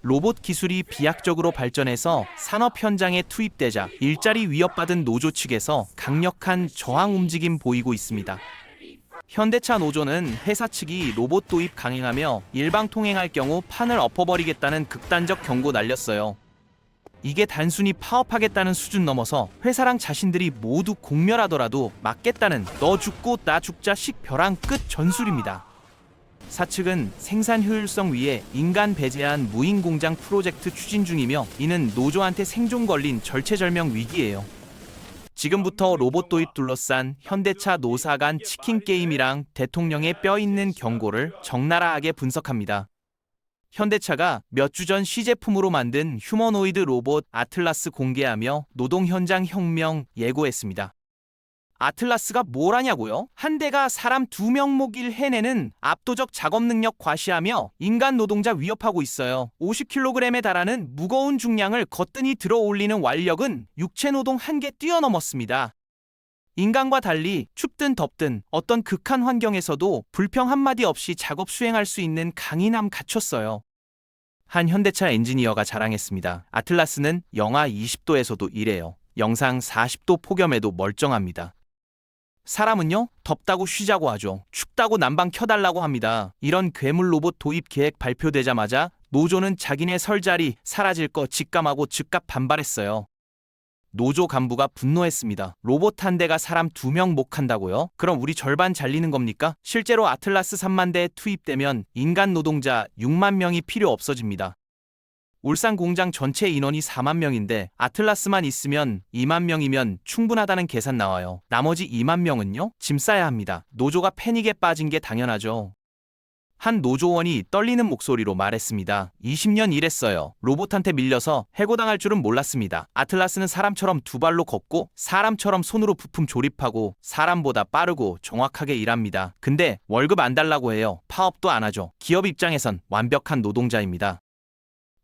로봇 기술이 비약적으로 발전해서 산업 현장에 투입되자 일자리 위협받은 노조 측에서 강력한 저항 움직임 보이고 있습니다. 현대차 노조는 회사 측이 로봇 도입 강행하며 일방 통행할 경우 판을 엎어버리겠다는 극단적 경고 날렸어요. 이게 단순히 파업하겠다는 수준 넘어서 회사랑 자신들이 모두 공멸하더라도 막겠다는 너 죽고 나 죽자식 벼랑 끝 전술입니다. 사측은 생산 효율성 위에 인간 배제한 무인 공장 프로젝트 추진 중이며 이는 노조한테 생존 걸린 절체절명 위기예요. 지금부터 로봇 도입 둘러싼 현대차 노사 간 치킨 게임이랑 대통령의 뼈 있는 경고를 적나라하게 분석합니다. 현대차가 몇 주 전 시제품으로 만든 휴머노이드 로봇 아틀라스 공개하며 노동 현장 혁명 예고했습니다. 아틀라스가 뭘 하냐고요? 한 대가 사람 2명 목일 해내는 압도적 작업 능력 과시하며 인간 노동자 위협하고 있어요. 50kg에 달하는 무거운 중량을 거뜬히 들어 올리는 완력은 육체 노동 한계 뛰어넘었습니다. 인간과 달리 춥든 덥든 어떤 극한 환경에서도 불평 한마디 없이 작업 수행할 수 있는 강인함 갖췄어요. 한 현대차 엔지니어가 자랑했습니다. 아틀라스는 영하 20도에서도 일해요. 영상 40도 폭염에도 멀쩡합니다. 사람은요, 덥다고 쉬자고 하죠. 춥다고 난방 켜달라고 합니다. 이런 괴물 로봇 도입 계획 발표되자마자 노조는 자기네 설 자리 사라질 거 직감하고 즉각 반발했어요. 노조 간부가 분노했습니다. 로봇 한 대가 사람 2명 목한다고요? 그럼 우리 절반 잘리는 겁니까? 실제로 아틀라스 3만 대 투입되면 인간 노동자 6만 명이 필요 없어집니다. 울산 공장 전체 인원이 4만 명인데 아틀라스만 있으면 2만 명이면 충분하다는 계산 나와요. 나머지 2만 명은요? 짐 싸야 합니다. 노조가 패닉에 빠진 게 당연하죠. 한 노조원이 떨리는 목소리로 말했습니다. 20년 일했어요. 로봇한테 밀려서 해고당할 줄은 몰랐습니다. 아틀라스는 사람처럼 2발로 걷고 사람처럼 손으로 부품 조립하고 사람보다 빠르고 정확하게 일합니다. 근데 월급 안 달라고 해요. 파업도 안 하죠. 기업 입장에선 완벽한 노동자입니다.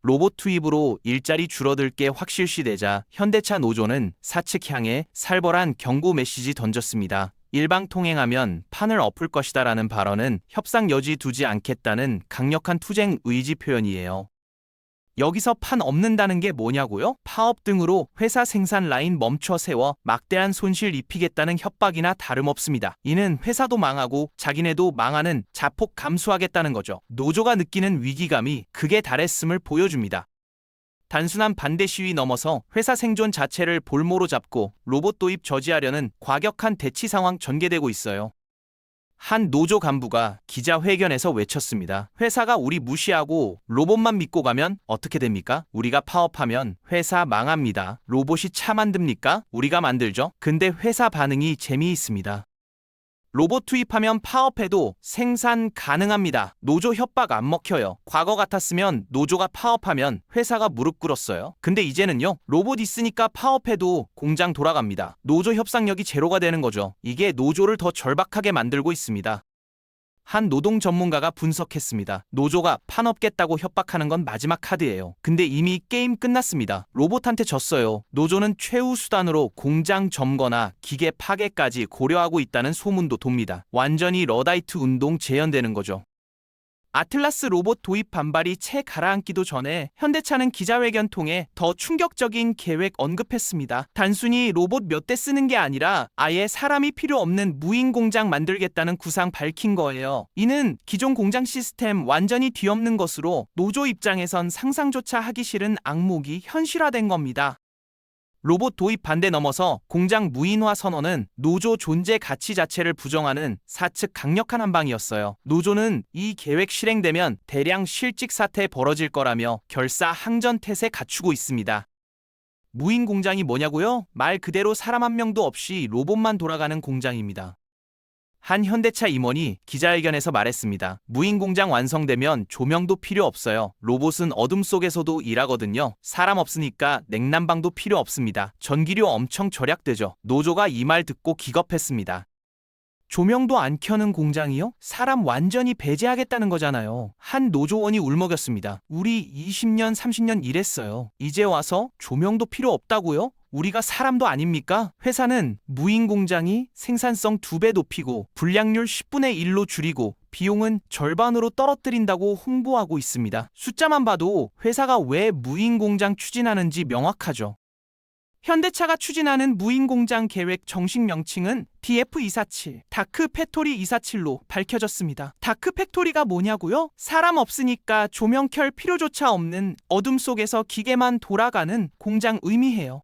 로봇 투입으로 일자리 줄어들 게 확실시되자 현대차 노조는 사측 향해 살벌한 경고 메시지 던졌습니다. 일방 통행하면 판을 엎을 것이다라는 발언은 협상 여지 두지 않겠다는 강력한 투쟁 의지 표현이에요. 여기서 판 엎는다는 게 뭐냐고요? 파업 등으로 회사 생산 라인 멈춰 세워 막대한 손실 입히겠다는 협박이나 다름없습니다. 이는 회사도 망하고 자기네도 망하는 자폭 감수하겠다는 거죠. 노조가 느끼는 위기감이 극에 달했음을 보여줍니다. 단순한 반대 시위 넘어서 회사 생존 자체를 볼모로 잡고 로봇 도입 저지하려는 과격한 대치 상황 전개되고 있어요. 한 노조 간부가 기자회견에서 외쳤습니다. 회사가 우리 무시하고 로봇만 믿고 가면 어떻게 됩니까? 우리가 파업하면 회사 망합니다. 로봇이 차 만듭니까? 우리가 만들죠. 근데 회사 반응이 재미있습니다. 로봇 투입하면 파업해도 생산 가능합니다. 노조 협박 안 먹혀요. 과거 같았으면 노조가 파업하면 회사가 무릎 꿇었어요. 근데 이제는요, 로봇 있으니까 파업해도 공장 돌아갑니다. 노조 협상력이 제로가 되는 거죠. 이게 노조를 더 절박하게 만들고 있습니다. 한 노동 전문가가 분석했습니다. 노조가 판 엎겠다고 협박하는 건 마지막 카드예요. 근데 이미 게임 끝났습니다. 로봇한테 졌어요. 노조는 최후 수단으로 공장 점거나 기계 파괴까지 고려하고 있다는 소문도 돕니다. 완전히 러다이트 운동 재현되는 거죠. 아틀라스 로봇 도입 반발이 채 가라앉기도 전에 현대차는 기자회견 통해 더 충격적인 계획 언급했습니다. 단순히 로봇 몇 대 쓰는 게 아니라 아예 사람이 필요 없는 무인 공장 만들겠다는 구상 밝힌 거예요. 이는 기존 공장 시스템 완전히 뒤엎는 것으로 노조 입장에선 상상조차 하기 싫은 악몽이 현실화된 겁니다. 로봇 도입 반대 넘어서 공장 무인화 선언은 노조 존재 가치 자체를 부정하는 사측 강력한 한방이었어요. 노조는 이 계획 실행되면 대량 실직 사태 벌어질 거라며 결사 항전 태세 갖추고 있습니다. 무인 공장이 뭐냐고요? 말 그대로 사람 한 명도 없이 로봇만 돌아가는 공장입니다. 한 현대차 임원이 기자회견에서 말했습니다. 무인 공장 완성되면 조명도 필요 없어요. 로봇은 어둠 속에서도 일하거든요. 사람 없으니까 냉난방도 필요 없습니다. 전기료 엄청 절약되죠. 노조가 이 말 듣고 기겁했습니다. 조명도 안 켜는 공장이요? 사람 완전히 배제하겠다는 거잖아요. 한 노조원이 울먹였습니다. 우리 20년, 30년 일했어요. 이제 와서 조명도 필요 없다고요? 우리가 사람도 아닙니까? 회사는 무인 공장이 생산성 2배 높이고 불량률 10분의 1로 줄이고 비용은 절반으로 떨어뜨린다고 홍보하고 있습니다. 숫자만 봐도 회사가 왜 무인 공장 추진하는지 명확하죠. 현대차가 추진하는 무인 공장 계획 정식 명칭은 DF247, 다크 팩토리 247로 밝혀졌습니다. 다크 팩토리가 뭐냐고요? 사람 없으니까 조명 켤 필요조차 없는 어둠 속에서 기계만 돌아가는 공장 의미해요.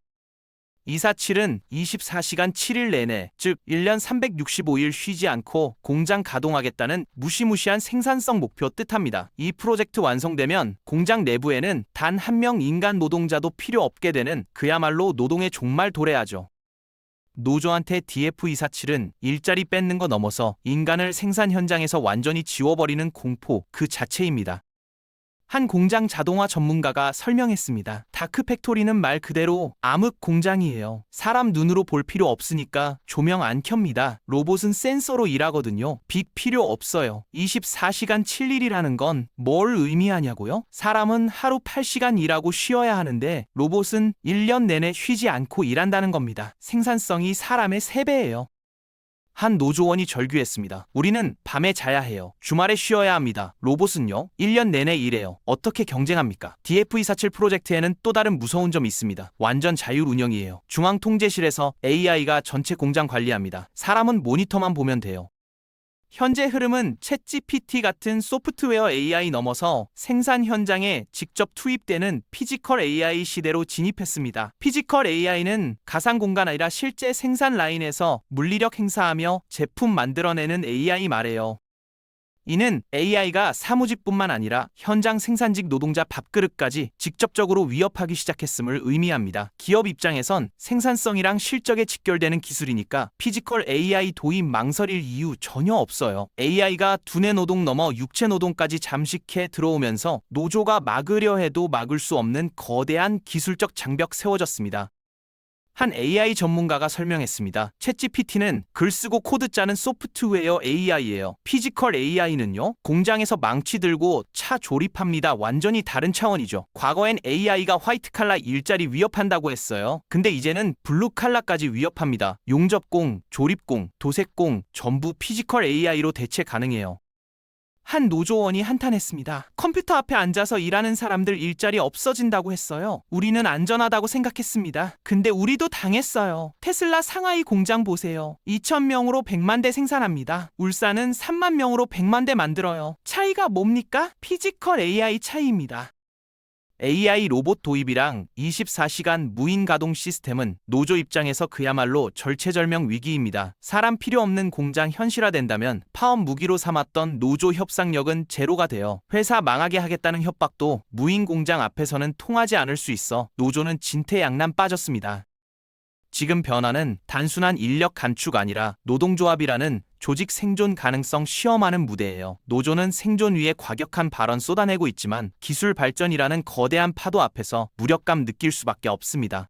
247은 24시간 7일 내내, 즉 1년 365일 쉬지 않고 공장 가동하겠다는 무시무시한 생산성 목표 뜻합니다. 이 프로젝트 완성되면 공장 내부에는 단 한 명 인간 노동자도 필요 없게 되는 그야말로 노동의 종말 도래하죠. 노조한테 DF247은 일자리 뺏는 거 넘어서 인간을 생산 현장에서 완전히 지워버리는 공포 그 자체입니다. 한 공장 자동화 전문가가 설명했습니다. 다크 팩토리는 말 그대로 암흑 공장이에요. 사람 눈으로 볼 필요 없으니까 조명 안 켭니다. 로봇은 센서로 일하거든요. 빛 필요 없어요. 24시간 7일이라는 건 뭘 의미하냐고요? 사람은 하루 8시간 일하고 쉬어야 하는데 로봇은 1년 내내 쉬지 않고 일한다는 겁니다. 생산성이 사람의 3배예요. 한 노조원이 절규했습니다. 우리는 밤에 자야 해요. 주말에 쉬어야 합니다. 로봇은요? 1년 내내 일해요. 어떻게 경쟁합니까? DF247 프로젝트에는 또 다른 무서운 점이 있습니다. 완전 자율 운영이에요. 중앙통제실에서 AI가 전체 공장 관리합니다. 사람은 모니터만 보면 돼요. 현재 흐름은 챗GPT 같은 소프트웨어 AI 넘어서 생산 현장에 직접 투입되는 피지컬 AI 시대로 진입했습니다. 피지컬 AI는 가상 공간 아니라 실제 생산 라인에서 물리력 행사하며 제품 만들어내는 AI 말이에요. 이는 AI가 사무직뿐만 아니라 현장 생산직 노동자 밥그릇까지 직접적으로 위협하기 시작했음을 의미합니다. 기업 입장에선 생산성이랑 실적에 직결되는 기술이니까 피지컬 AI 도입 망설일 이유 전혀 없어요. AI가 두뇌 노동 넘어 육체 노동까지 잠식해 들어오면서 노조가 막으려 해도 막을 수 없는 거대한 기술적 장벽 세워졌습니다. 한 AI 전문가가 설명했습니다. 챗GPT는 글 쓰고 코드 짜는 소프트웨어 AI예요. 피지컬 AI는요? 공장에서 망치 들고 차 조립합니다. 완전히 다른 차원이죠. 과거엔 AI가 화이트 칼라 일자리 위협한다고 했어요. 근데 이제는 블루 칼라까지 위협합니다. 용접공, 조립공, 도색공 전부 피지컬 AI로 대체 가능해요. 한 노조원이 한탄했습니다. 컴퓨터 앞에 앉아서 일하는 사람들 일자리 없어진다고 했어요. 우리는 안전하다고 생각했습니다. 근데 우리도 당했어요. 테슬라 상하이 공장 보세요. 2,000명으로 100만 대 생산합니다. 울산은 3만 명으로 100만 대 만들어요. 차이가 뭡니까? 피지컬 AI 차이입니다. AI 로봇 도입이랑 24시간 무인 가동 시스템은 노조 입장에서 그야말로 절체절명 위기입니다. 사람 필요 없는 공장 현실화된다면 파업 무기로 삼았던 노조 협상력은 제로가 돼요. 회사 망하게 하겠다는 협박도 무인 공장 앞에서는 통하지 않을 수 있어 노조는 진퇴양난 빠졌습니다. 지금 변화는 단순한 인력 감축 아니라 노동조합이라는 조직 생존 가능성 시험하는 무대예요. 노조는 생존 위에 과격한 발언 쏟아내고 있지만 기술 발전이라는 거대한 파도 앞에서 무력감 느낄 수밖에 없습니다.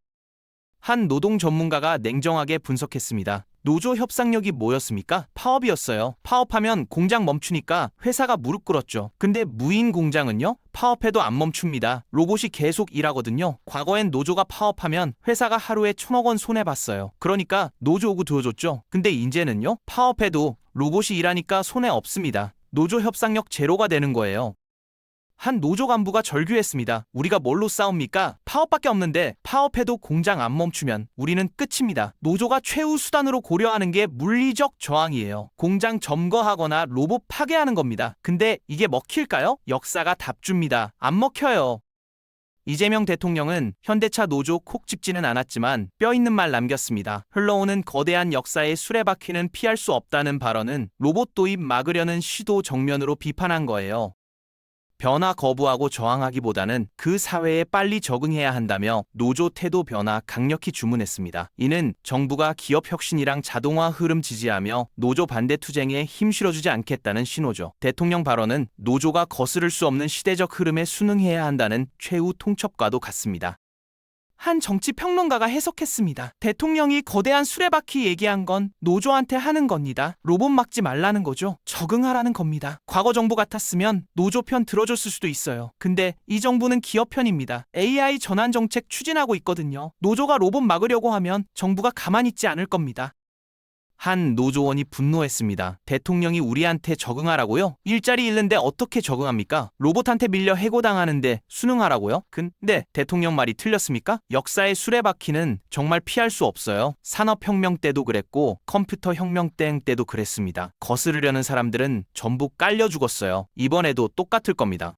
한 노동 전문가가 냉정하게 분석했습니다. 노조 협상력이 뭐였습니까? 파업이었어요. 파업하면 공장 멈추니까 회사가 무릎 꿇었죠. 근데 무인 공장은요? 파업해도 안 멈춥니다. 로봇이 계속 일하거든요. 과거엔 노조가 파업하면 회사가 하루에 1,000억 원 손해봤어요. 그러니까 노조 오구 두어줬죠. 근데 이제는요? 파업해도 로봇이 일하니까 손해 없습니다. 노조 협상력 제로가 되는 거예요. 한 노조 간부가 절규했습니다. 우리가 뭘로 싸웁니까? 파업밖에 없는데 파업해도 공장 안 멈추면 우리는 끝입니다. 노조가 최후 수단으로 고려하는 게 물리적 저항이에요. 공장 점거하거나 로봇 파괴하는 겁니다. 근데 이게 먹힐까요? 역사가 답 줍니다. 안 먹혀요. 이재명 대통령은 현대차 노조 콕 집지는 않았지만 뼈 있는 말 남겼습니다. 흘러오는 거대한 역사의 수레바퀴는 피할 수 없다는 발언은 로봇 도입 막으려는 시도 정면으로 비판한 거예요. 변화 거부하고 저항하기보다는 그 사회에 빨리 적응해야 한다며 노조 태도 변화 강력히 주문했습니다. 이는 정부가 기업 혁신이랑 자동화 흐름 지지하며 노조 반대 투쟁에 힘 실어주지 않겠다는 신호죠. 대통령 발언은 노조가 거스를 수 없는 시대적 흐름에 순응해야 한다는 최후 통첩과도 같습니다. 한 정치평론가가 해석했습니다. 대통령이 거대한 수레바퀴 얘기한 건 노조한테 하는 겁니다. 로봇 막지 말라는 거죠. 적응하라는 겁니다. 과거 정부 같았으면 노조 편 들어줬을 수도 있어요. 근데 이 정부는 기업 편입니다. AI 전환 정책 추진하고 있거든요. 노조가 로봇 막으려고 하면 정부가 가만히 있지 않을 겁니다. 한 노조원이 분노했습니다. 대통령이 우리한테 적응하라고요? 일자리 잃는데 어떻게 적응합니까? 로봇한테 밀려 해고당하는데 순응하라고요? 근데 대통령 말이 틀렸습니까? 역사의 수레바퀴는 정말 피할 수 없어요. 산업혁명 때도 그랬고 컴퓨터 혁명 때도 그랬습니다. 거스르려는 사람들은 전부 깔려 죽었어요. 이번에도 똑같을 겁니다.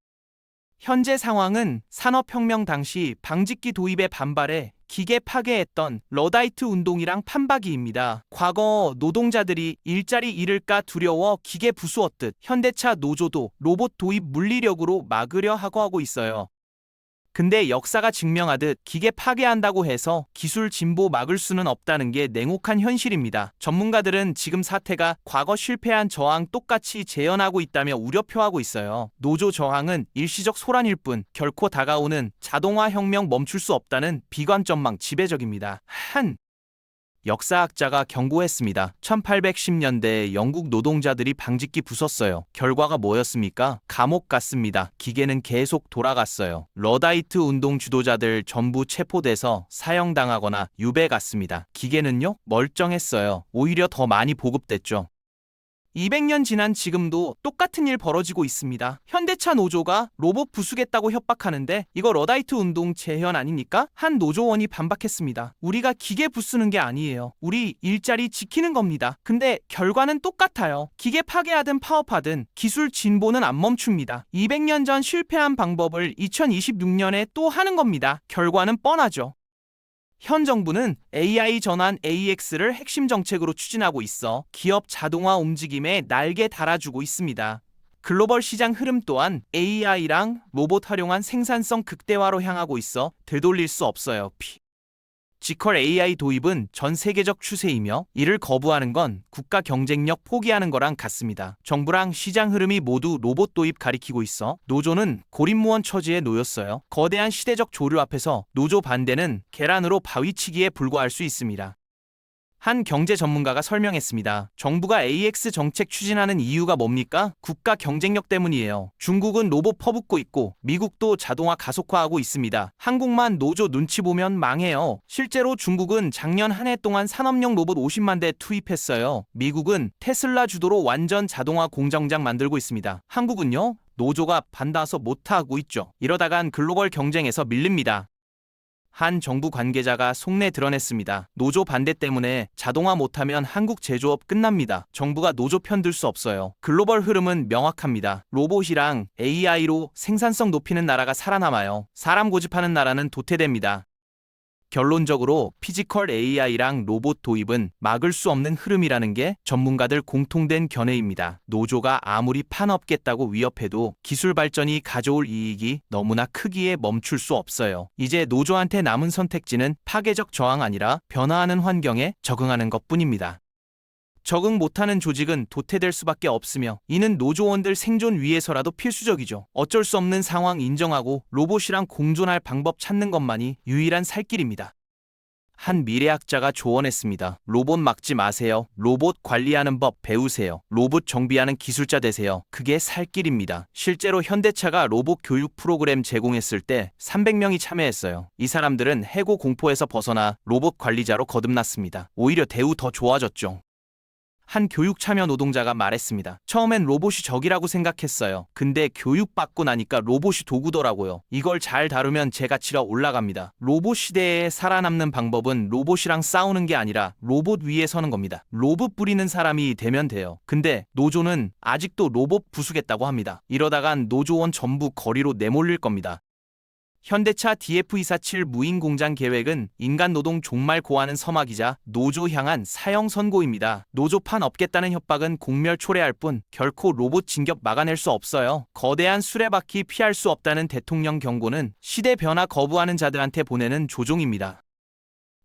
현재 상황은 산업혁명 당시 방직기 도입에 반발해 기계 파괴했던 러다이트 운동이랑 판박이입니다. 과거 노동자들이 일자리 잃을까 두려워 기계 부수었듯 현대차 노조도 로봇 도입 물리력으로 막으려 하고 있어요. 근데 역사가 증명하듯 기계 파괴한다고 해서 기술 진보 막을 수는 없다는 게 냉혹한 현실입니다. 전문가들은 지금 사태가 과거 실패한 저항 똑같이 재현하고 있다며 우려 표하고 있어요. 노조 저항은 일시적 소란일 뿐 결코 다가오는 자동화 혁명 멈출 수 없다는 비관점망 지배적입니다. 한 역사학자가 경고했습니다. 1810년대에 영국 노동자들이 방직기 부쉈어요. 결과가 뭐였습니까? 감옥 갔습니다. 기계는 계속 돌아갔어요. 러다이트 운동 주도자들 전부 체포돼서 사형당하거나 유배 갔습니다. 기계는요? 멀쩡했어요. 오히려 더 많이 보급됐죠. 200년 지난 지금도 똑같은 일 벌어지고 있습니다. 현대차 노조가 로봇 부수겠다고 협박하는데 이거 러다이트 운동 재현 아닙니까? 한 노조원이 반박했습니다. 우리가 기계 부수는 게 아니에요. 우리 일자리 지키는 겁니다. 근데 결과는 똑같아요. 기계 파괴하든 파업하든 기술 진보는 안 멈춥니다. 200년 전 실패한 방법을 2026년에 또 하는 겁니다. 결과는 뻔하죠. 현 정부는 AI 전환 AX를 핵심 정책으로 추진하고 있어 기업 자동화 움직임에 날개 달아주고 있습니다. 글로벌 시장 흐름 또한 AI랑 로봇 활용한 생산성 극대화로 향하고 있어 되돌릴 수 없어요. 지컬 AI 도입은 전 세계적 추세이며 이를 거부하는 건 국가 경쟁력 포기하는 거랑 같습니다. 정부랑 시장 흐름이 모두 로봇 도입 가리키고 있어 노조는 고립무원 처지에 놓였어요. 거대한 시대적 조류 앞에서 노조 반대는 계란으로 바위치기에 불과할 수 있습니다. 한 경제 전문가가 설명했습니다. 정부가 AX 정책 추진하는 이유가 뭡니까? 국가 경쟁력 때문이에요. 중국은 로봇 퍼붓고 있고 미국도 자동화 가속화하고 있습니다. 한국만 노조 눈치 보면 망해요. 실제로 중국은 작년 한 해 동안 산업용 로봇 50만 대 투입했어요. 미국은 테슬라 주도로 완전 자동화 공정장 만들고 있습니다. 한국은요? 노조가 반다서 못하고 있죠. 이러다간 글로벌 경쟁에서 밀립니다. 한 정부 관계자가 속내 드러냈습니다. 노조 반대 때문에 자동화 못하면 한국 제조업 끝납니다. 정부가 노조 편들 수 없어요. 글로벌 흐름은 명확합니다. 로봇이랑 AI로 생산성 높이는 나라가 살아남아요. 사람 고집하는 나라는 도태됩니다. 결론적으로 피지컬 AI랑 로봇 도입은 막을 수 없는 흐름이라는 게 전문가들 공통된 견해입니다. 노조가 아무리 판업겠다고 위협해도 기술 발전이 가져올 이익이 너무나 크기에 멈출 수 없어요. 이제 노조한테 남은 선택지는 파괴적 저항 아니라 변화하는 환경에 적응하는 것뿐입니다. 적응 못하는 조직은 도태될 수밖에 없으며 이는 노조원들 생존 위해서라도 필수적이죠. 어쩔 수 없는 상황 인정하고 로봇이랑 공존할 방법 찾는 것만이 유일한 살 길입니다. 한 미래학자가 조언했습니다. 로봇 막지 마세요. 로봇 관리하는 법 배우세요. 로봇 정비하는 기술자 되세요. 그게 살 길입니다. 실제로 현대차가 로봇 교육 프로그램 제공했을 때 300명이 참여했어요. 이 사람들은 해고 공포에서 벗어나 로봇 관리자로 거듭났습니다. 오히려 대우 더 좋아졌죠. 한 교육 참여 노동자가 말했습니다. 처음엔 로봇이 적이라고 생각했어요. 근데 교육받고 나니까 로봇이 도구더라고요. 이걸 잘 다루면 제 가치가 올라갑니다. 로봇 시대에 살아남는 방법은 로봇이랑 싸우는 게 아니라 로봇 위에 서는 겁니다. 로봇 부리는 사람이 되면 돼요. 근데 노조는 아직도 로봇 부수겠다고 합니다. 이러다간 노조원 전부 거리로 내몰릴 겁니다. 현대차 DF247 무인 공장 계획은 인간 노동 종말 고하는 서막이자 노조 향한 사형 선고입니다. 노조판 없겠다는 협박은 공멸 초래할 뿐 결코 로봇 진격 막아낼 수 없어요. 거대한 수레바퀴 피할 수 없다는 대통령 경고는 시대 변화 거부하는 자들한테 보내는 조종입니다.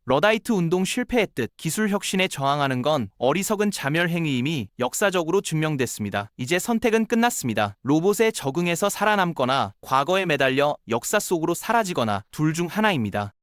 러다이트 운동 실패했듯 기술 혁신에 저항하는 건 어리석은 자멸 행위임이 역사적으로 증명됐습니다. 이제 선택은 끝났습니다. 로봇에 적응해서 살아남거나 과거에 매달려 역사 속으로 사라지거나 둘 중 하나입니다.